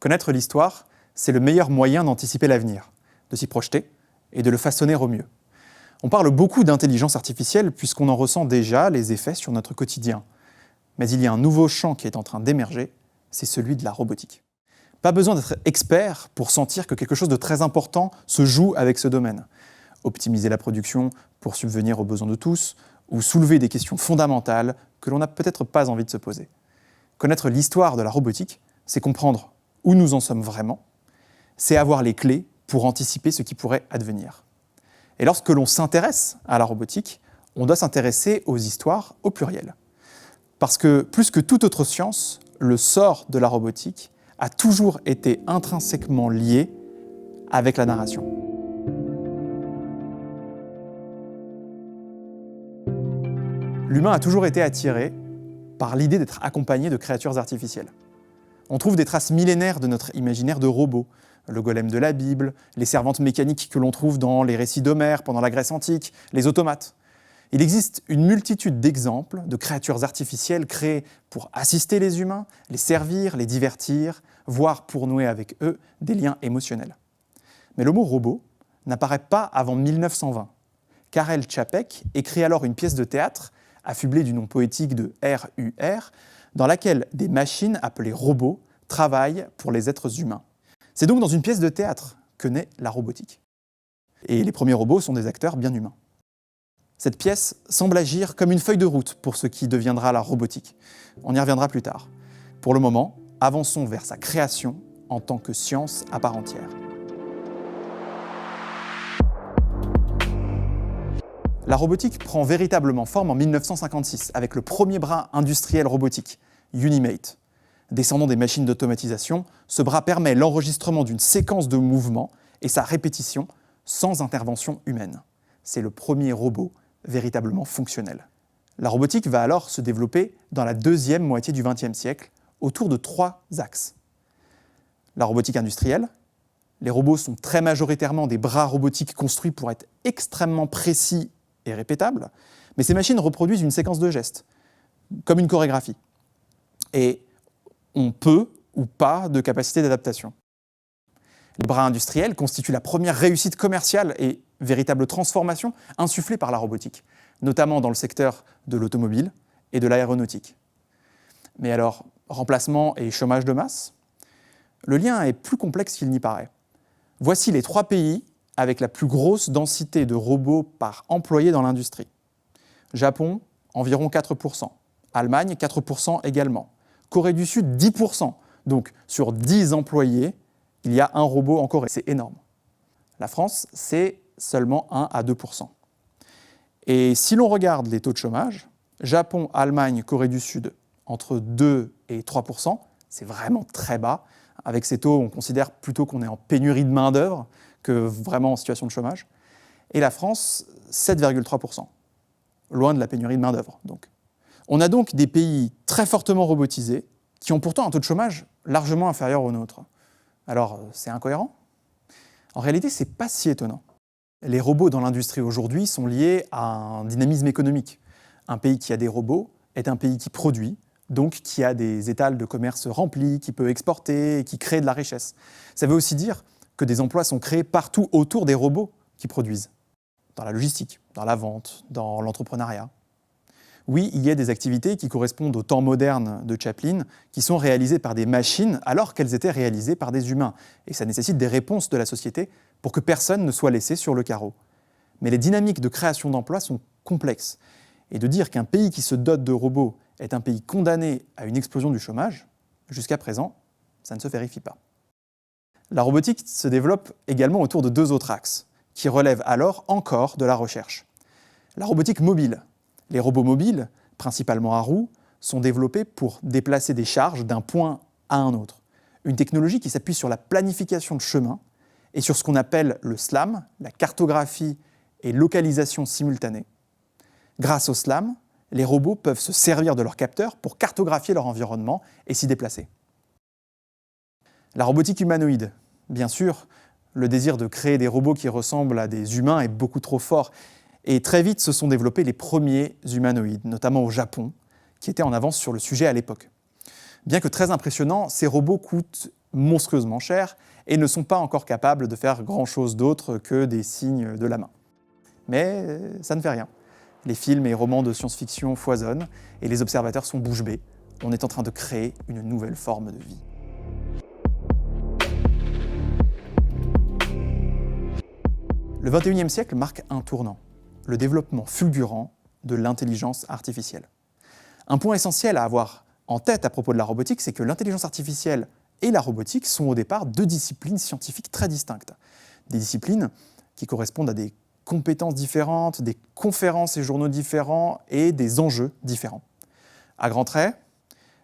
Connaître l'histoire, c'est le meilleur moyen d'anticiper l'avenir, de s'y projeter et de le façonner au mieux. On parle beaucoup d'intelligence artificielle puisqu'on en ressent déjà les effets sur notre quotidien. Mais il y a un nouveau champ qui est en train d'émerger, c'est celui de la robotique. Pas besoin d'être expert pour sentir que quelque chose de très important se joue avec ce domaine. Optimiser la production pour subvenir aux besoins de tous, ou soulever des questions fondamentales que l'on n'a peut-être pas envie de se poser. Connaître l'histoire de la robotique, c'est comprendre où nous en sommes vraiment, c'est avoir les clés pour anticiper ce qui pourrait advenir. Et lorsque l'on s'intéresse à la robotique, on doit s'intéresser aux histoires au pluriel. Parce que, plus que toute autre science, le sort de la robotique a toujours été intrinsèquement lié avec la narration. L'humain a toujours été attiré par l'idée d'être accompagné de créatures artificielles. On trouve des traces millénaires de notre imaginaire de robots, le golem de la Bible, les servantes mécaniques que l'on trouve dans les récits d'Homère pendant la Grèce antique, les automates. Il existe une multitude d'exemples de créatures artificielles créées pour assister les humains, les servir, les divertir, voire pour nouer avec eux des liens émotionnels. Mais le mot robot n'apparaît pas avant 1920. Karel Čapek écrit alors une pièce de théâtre affublée du nom poétique de RUR, dans laquelle des machines appelées robots travaillent pour les êtres humains. C'est donc dans une pièce de théâtre que naît la robotique. Et les premiers robots sont des acteurs bien humains. Cette pièce semble agir comme une feuille de route pour ce qui deviendra la robotique. On y reviendra plus tard. Pour le moment, avançons vers sa création en tant que science à part entière. La robotique prend véritablement forme en 1956 avec le premier bras industriel robotique, Unimate. Descendant des machines d'automatisation, ce bras permet l'enregistrement d'une séquence de mouvements et sa répétition sans intervention humaine. C'est le premier robot véritablement fonctionnel. La robotique va alors se développer dans la deuxième moitié du XXe siècle autour de 3 axes. La robotique industrielle. Les robots sont très majoritairement des bras robotiques construits pour être extrêmement précis et répétables, mais ces machines reproduisent une séquence de gestes, comme une chorégraphie. Et ont peu ou pas de capacité d'adaptation. Les bras industriels constituent la première réussite commerciale et véritable transformation insufflée par la robotique, notamment dans le secteur de l'automobile et de l'aéronautique. Mais alors, remplacement et chômage de masse ? Le lien est plus complexe qu'il n'y paraît. Voici les 3 pays avec la plus grosse densité de robots par employé dans l'industrie. Japon, environ 4%. Allemagne, 4% également. Corée du Sud, 10%. Donc, sur 10 employés, il y a un robot en Corée. C'est énorme. La France, c'est seulement 1 à 2%. Et si l'on regarde les taux de chômage, Japon, Allemagne, Corée du Sud, entre 2 et 3%, c'est vraiment très bas. Avec ces taux, on considère plutôt qu'on est en pénurie de main-d'œuvre que vraiment en situation de chômage. Et la France, 7,3%. Loin de la pénurie de main-d'œuvre, donc. On a donc des pays très fortement robotisés qui ont pourtant un taux de chômage largement inférieur au nôtre. Alors, c'est incohérent ? En réalité, ce n'est pas si étonnant. Les robots dans l'industrie aujourd'hui sont liés à un dynamisme économique. Un pays qui a des robots est un pays qui produit, donc qui a des étals de commerce remplis, qui peut exporter et qui crée de la richesse. Ça veut aussi dire que des emplois sont créés partout autour des robots qui produisent. Dans la logistique, dans la vente, dans l'entrepreneuriat. Oui, il y a des activités qui correspondent au temps moderne de Chaplin, qui sont réalisées par des machines alors qu'elles étaient réalisées par des humains. Et ça nécessite des réponses de la société pour que personne ne soit laissé sur le carreau. Mais les dynamiques de création d'emplois sont complexes. Et de dire qu'un pays qui se dote de robots est un pays condamné à une explosion du chômage, jusqu'à présent, ça ne se vérifie pas. La robotique se développe également autour de 2 autres axes, qui relèvent alors encore de la recherche. La robotique mobile. Les robots mobiles, principalement à roues, sont développés pour déplacer des charges d'un point à un autre. Une technologie qui s'appuie sur la planification de chemin et sur ce qu'on appelle le SLAM, la cartographie et localisation simultanée. Grâce au SLAM, les robots peuvent se servir de leurs capteurs pour cartographier leur environnement et s'y déplacer. La robotique humanoïde. Bien sûr, le désir de créer des robots qui ressemblent à des humains est beaucoup trop fort. Et très vite se sont développés les premiers humanoïdes, notamment au Japon, qui étaient en avance sur le sujet à l'époque. Bien que très impressionnants, ces robots coûtent monstrueusement chers et ne sont pas encore capables de faire grand-chose d'autre que des signes de la main. Mais ça ne fait rien. Les films et romans de science-fiction foisonnent et les observateurs sont bouche bée. On est en train de créer une nouvelle forme de vie. Le XXIe siècle marque un tournant, le développement fulgurant de l'intelligence artificielle. Un point essentiel à avoir en tête à propos de la robotique, c'est que l'intelligence artificielle et la robotique sont au départ deux disciplines scientifiques très distinctes. Des disciplines qui correspondent à des compétences différentes, des conférences et journaux différents et des enjeux différents. À grands traits,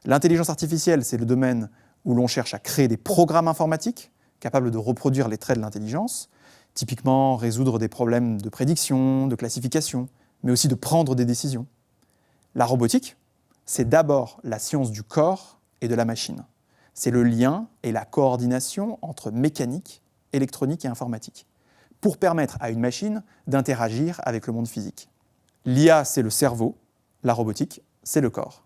l'intelligence artificielle, c'est le domaine où l'on cherche à créer des programmes informatiques capables de reproduire les traits de l'intelligence, typiquement résoudre des problèmes de prédiction, de classification, mais aussi de prendre des décisions. La robotique, c'est d'abord la science du corps et de la machine. C'est le lien et la coordination entre mécanique, électronique et informatique, pour permettre à une machine d'interagir avec le monde physique. L'IA, c'est le cerveau, la robotique, c'est le corps.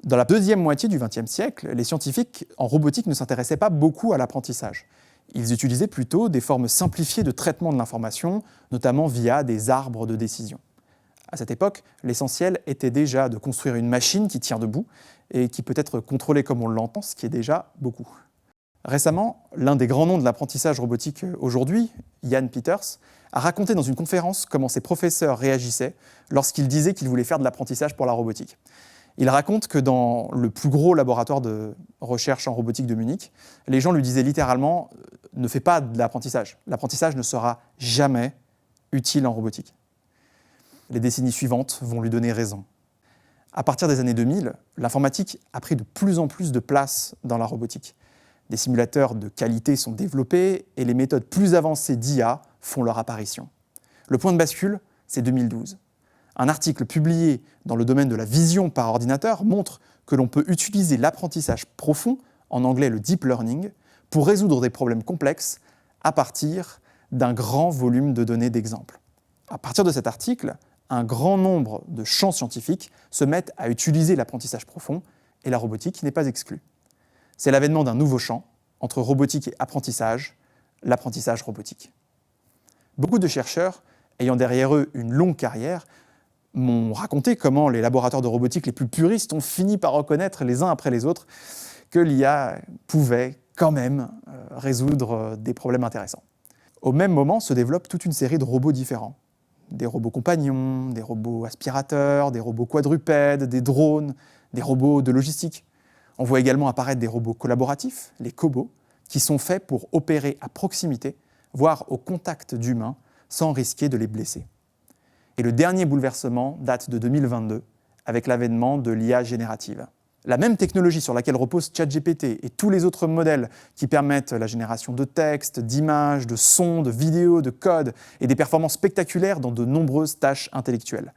Dans la deuxième moitié du XXe siècle, les scientifiques en robotique ne s'intéressaient pas beaucoup à l'apprentissage. Ils utilisaient plutôt des formes simplifiées de traitement de l'information, notamment via des arbres de décision. À cette époque, l'essentiel était déjà de construire une machine qui tient debout et qui peut être contrôlée comme on l'entend, ce qui est déjà beaucoup. Récemment, l'un des grands noms de l'apprentissage robotique aujourd'hui, Jan Peters, a raconté dans une conférence comment ses professeurs réagissaient lorsqu'il disait qu'il voulait faire de l'apprentissage pour la robotique. Il raconte que dans le plus gros laboratoire de recherche en robotique de Munich, les gens lui disaient littéralement « ne fais pas de l'apprentissage. L'apprentissage ne sera jamais utile en robotique ». Les décennies suivantes vont lui donner raison. À partir des années 2000, l'informatique a pris de plus en plus de place dans la robotique. Des simulateurs de qualité sont développés et les méthodes plus avancées d'IA font leur apparition. Le point de bascule, c'est 2012. Un article publié dans le domaine de la vision par ordinateur montre que l'on peut utiliser l'apprentissage profond, en anglais le deep learning, pour résoudre des problèmes complexes à partir d'un grand volume de données d'exemples. À partir de cet article, un grand nombre de champs scientifiques se mettent à utiliser l'apprentissage profond et la robotique n'est pas exclue. C'est l'avènement d'un nouveau champ entre robotique et apprentissage, l'apprentissage robotique. Beaucoup de chercheurs, ayant derrière eux une longue carrière, m'ont raconté comment les laboratoires de robotique les plus puristes ont fini par reconnaître les uns après les autres que l'IA pouvait quand même résoudre des problèmes intéressants. Au même moment se développe toute une série de robots différents. Des robots compagnons, des robots aspirateurs, des robots quadrupèdes, des drones, des robots de logistique. On voit également apparaître des robots collaboratifs, les cobots, qui sont faits pour opérer à proximité, voire au contact d'humains, sans risquer de les blesser. Et le dernier bouleversement date de 2022, avec l'avènement de l'IA générative. La même technologie sur laquelle repose ChatGPT et tous les autres modèles qui permettent la génération de textes, d'images, de sons, de vidéos, de codes et des performances spectaculaires dans de nombreuses tâches intellectuelles.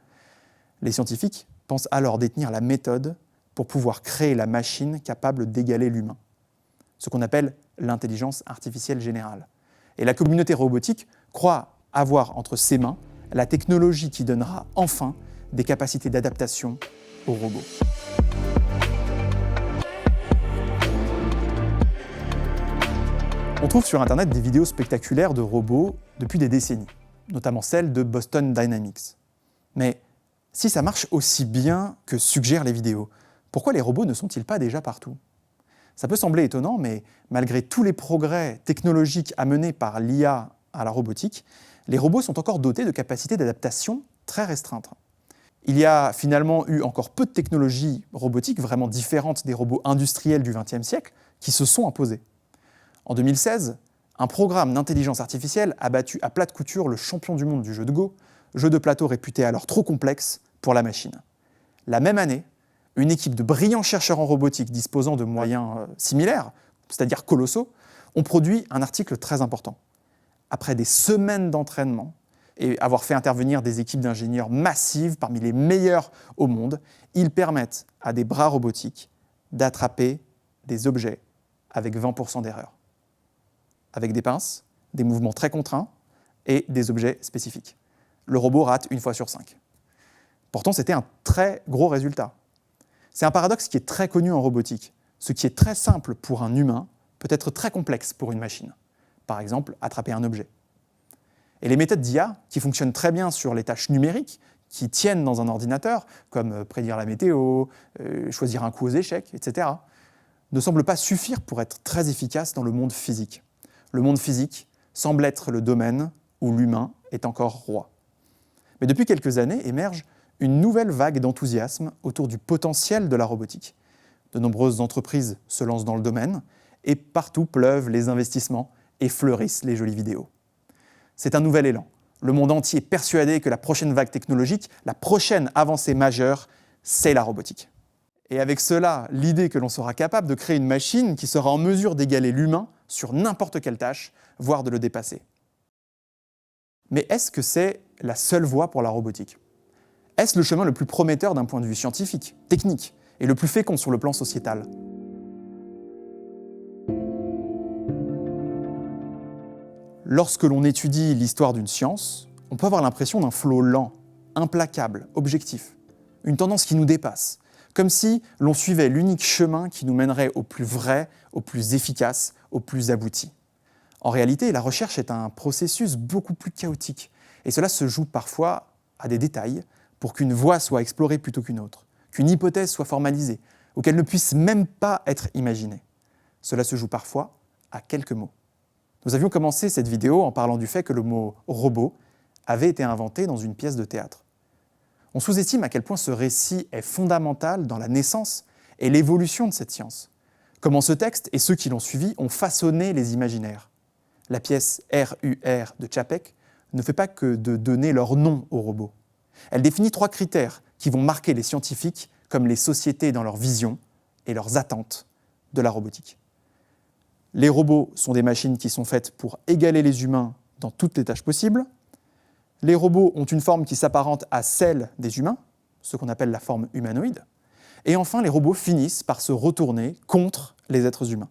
Les scientifiques pensent alors détenir la méthode pour pouvoir créer la machine capable d'égaler l'humain, ce qu'on appelle l'intelligence artificielle générale. Et la communauté robotique croit avoir entre ses mains la technologie qui donnera enfin des capacités d'adaptation aux robots. On trouve sur Internet des vidéos spectaculaires de robots depuis des décennies, notamment celle de Boston Dynamics. Mais si ça marche aussi bien que suggèrent les vidéos, pourquoi les robots ne sont-ils pas déjà partout ? Ça peut sembler étonnant, mais malgré tous les progrès technologiques amenés par l'IA à la robotique, les robots sont encore dotés de capacités d'adaptation très restreintes. Il y a finalement eu encore peu de technologies robotiques vraiment différentes des robots industriels du XXe siècle qui se sont imposées. En 2016, un programme d'intelligence artificielle a battu à plate couture le champion du monde du jeu de Go, jeu de plateau réputé alors trop complexe pour la machine. La même année, une équipe de brillants chercheurs en robotique disposant de moyens similaires, c'est-à-dire colossaux, ont produit un article très important. Après des semaines d'entraînement et avoir fait intervenir des équipes d'ingénieurs massives parmi les meilleurs au monde, ils permettent à des bras robotiques d'attraper des objets avec 20% d'erreur, avec des pinces, des mouvements très contraints et des objets spécifiques. Le robot rate 1 fois sur 5. Pourtant, c'était un très gros résultat. C'est un paradoxe qui est très connu en robotique. Ce qui est très simple pour un humain peut être très complexe pour une machine. Par exemple, attraper un objet. Et les méthodes d'IA, qui fonctionnent très bien sur les tâches numériques, qui tiennent dans un ordinateur, comme prédire la météo, choisir un coup aux échecs, etc., ne semblent pas suffire pour être très efficaces dans le monde physique. Le monde physique semble être le domaine où l'humain est encore roi. Mais depuis quelques années émerge une nouvelle vague d'enthousiasme autour du potentiel de la robotique. De nombreuses entreprises se lancent dans le domaine et partout pleuvent les investissements et fleurissent les jolies vidéos. C'est un nouvel élan. Le monde entier est persuadé que la prochaine vague technologique, la prochaine avancée majeure, c'est la robotique. Et avec cela, l'idée que l'on sera capable de créer une machine qui sera en mesure d'égaler l'humain sur n'importe quelle tâche, voire de le dépasser. Mais est-ce que c'est la seule voie pour la robotique ? Est-ce le chemin le plus prometteur d'un point de vue scientifique, technique, et le plus fécond sur le plan sociétal ? Lorsque l'on étudie l'histoire d'une science, on peut avoir l'impression d'un flot lent, implacable, objectif, une tendance qui nous dépasse, comme si l'on suivait l'unique chemin qui nous mènerait au plus vrai, au plus efficace, au plus abouti. En réalité, la recherche est un processus beaucoup plus chaotique, et cela se joue parfois à des détails pour qu'une voie soit explorée plutôt qu'une autre, qu'une hypothèse soit formalisée, ou qu'elle ne puisse même pas être imaginée. Cela se joue parfois à quelques mots. Nous avions commencé cette vidéo en parlant du fait que le mot « robot » avait été inventé dans une pièce de théâtre. On sous-estime à quel point ce récit est fondamental dans la naissance et l'évolution de cette science. Comment ce texte et ceux qui l'ont suivi ont façonné les imaginaires. La pièce RUR de Čapek ne fait pas que de donner leur nom aux robots. Elle définit 3 critères qui vont marquer les scientifiques comme les sociétés dans leur vision et leurs attentes de la robotique. Les robots sont des machines qui sont faites pour égaler les humains dans toutes les tâches possibles. Les robots ont une forme qui s'apparente à celle des humains, ce qu'on appelle la forme humanoïde. Et enfin, les robots finissent par se retourner contre les êtres humains.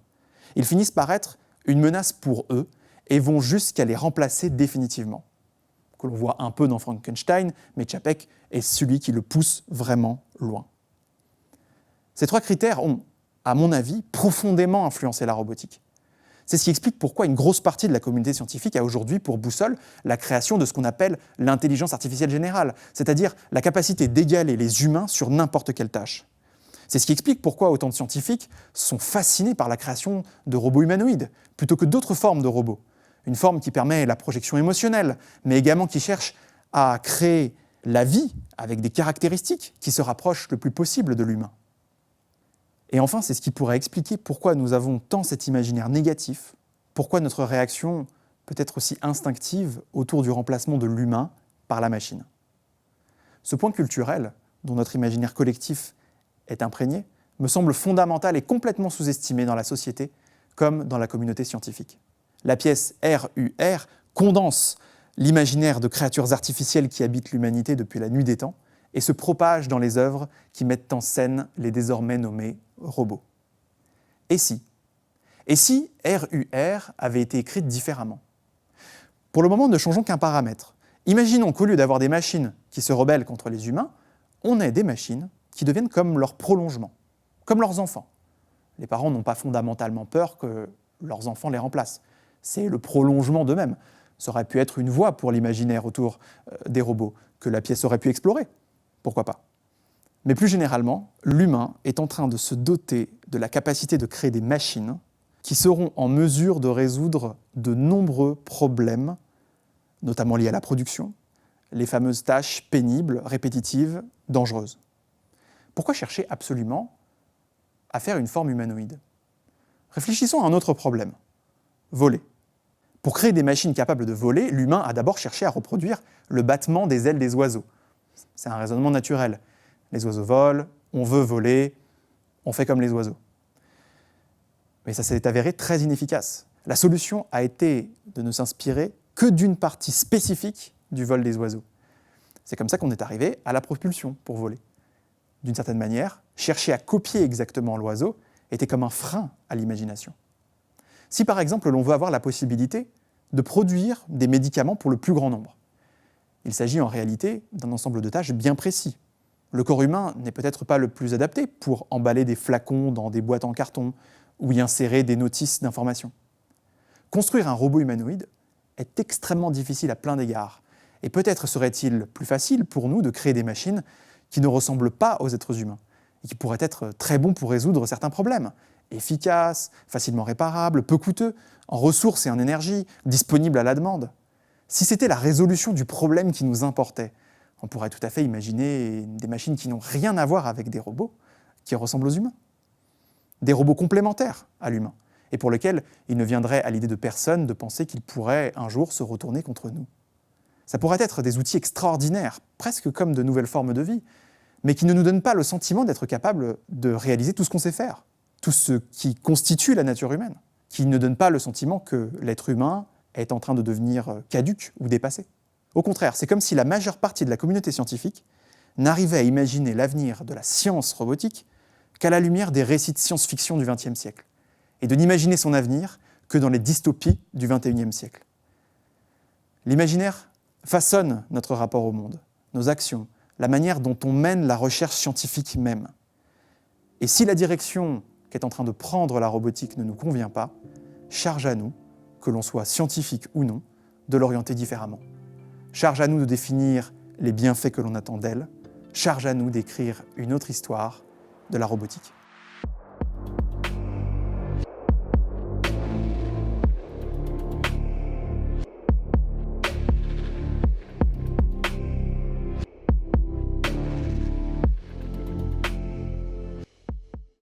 Ils finissent par être une menace pour eux et vont jusqu'à les remplacer définitivement. Que l'on voit un peu dans Frankenstein, mais Čapek est celui qui le pousse vraiment loin. Ces 3 critères ont, à mon avis, profondément influencé la robotique. C'est ce qui explique pourquoi une grosse partie de la communauté scientifique a aujourd'hui pour boussole la création de ce qu'on appelle l'intelligence artificielle générale, c'est-à-dire la capacité d'égaler les humains sur n'importe quelle tâche. C'est ce qui explique pourquoi autant de scientifiques sont fascinés par la création de robots humanoïdes, plutôt que d'autres formes de robots. Une forme qui permet la projection émotionnelle, mais également qui cherche à créer la vie avec des caractéristiques qui se rapprochent le plus possible de l'humain. Et enfin, c'est ce qui pourrait expliquer pourquoi nous avons tant cet imaginaire négatif, pourquoi notre réaction peut être aussi instinctive autour du remplacement de l'humain par la machine. Ce point culturel, dont notre imaginaire collectif est imprégné, me semble fondamental et complètement sous-estimé dans la société comme dans la communauté scientifique. La pièce RUR condense l'imaginaire de créatures artificielles qui habitent l'humanité depuis la nuit des temps et se propage dans les œuvres qui mettent en scène les désormais nommés robots. Et si RUR avait été écrite différemment ? Pour le moment, ne changeons qu'un paramètre. Imaginons qu'au lieu d'avoir des machines qui se rebellent contre les humains, on ait des machines qui deviennent comme leur prolongement, comme leurs enfants. Les parents n'ont pas fondamentalement peur que leurs enfants les remplacent. C'est le prolongement d'eux-mêmes. Ça aurait pu être une voie pour l'imaginaire autour des robots, que la pièce aurait pu explorer. Pourquoi pas ? Mais plus généralement, l'humain est en train de se doter de la capacité de créer des machines qui seront en mesure de résoudre de nombreux problèmes, notamment liés à la production, les fameuses tâches pénibles, répétitives, dangereuses. Pourquoi chercher absolument à faire une forme humanoïde ? Réfléchissons à un autre problème. Voler. Pour créer des machines capables de voler, l'humain a d'abord cherché à reproduire le battement des ailes des oiseaux. C'est un raisonnement naturel. Les oiseaux volent, on veut voler, on fait comme les oiseaux. Mais ça s'est avéré très inefficace. La solution a été de ne s'inspirer que d'une partie spécifique du vol des oiseaux. C'est comme ça qu'on est arrivé à la propulsion pour voler. D'une certaine manière, chercher à copier exactement l'oiseau était comme un frein à l'imagination. Si par exemple l'on veut avoir la possibilité de produire des médicaments pour le plus grand nombre, il s'agit en réalité d'un ensemble de tâches bien précis. Le corps humain n'est peut-être pas le plus adapté pour emballer des flacons dans des boîtes en carton ou y insérer des notices d'information. Construire un robot humanoïde est extrêmement difficile à plein d'égards, et peut-être serait-il plus facile pour nous de créer des machines qui ne ressemblent pas aux êtres humains, et qui pourraient être très bons pour résoudre certains problèmes, efficaces, facilement réparables, peu coûteux, en ressources et en énergie, disponibles à la demande. Si c'était la résolution du problème qui nous importait, on pourrait tout à fait imaginer des machines qui n'ont rien à voir avec des robots, qui ressemblent aux humains. Des robots complémentaires à l'humain, et pour lesquels il ne viendrait à l'idée de personne de penser qu'ils pourraient un jour se retourner contre nous. Ça pourrait être des outils extraordinaires, presque comme de nouvelles formes de vie, mais qui ne nous donnent pas le sentiment d'être capables de réaliser tout ce qu'on sait faire, tout ce qui constitue la nature humaine, qui ne donnent pas le sentiment que l'être humain est en train de devenir caduc ou dépassé. Au contraire, c'est comme si la majeure partie de la communauté scientifique n'arrivait à imaginer l'avenir de la science robotique qu'à la lumière des récits de science-fiction du XXe siècle, et de n'imaginer son avenir que dans les dystopies du XXIe siècle. L'imaginaire façonne notre rapport au monde, nos actions, la manière dont on mène la recherche scientifique même. Et si la direction qu'est en train de prendre la robotique ne nous convient pas, charge à nous, que l'on soit scientifique ou non, de l'orienter différemment. Charge à nous de définir les bienfaits que l'on attend d'elle, charge à nous d'écrire une autre histoire de la robotique.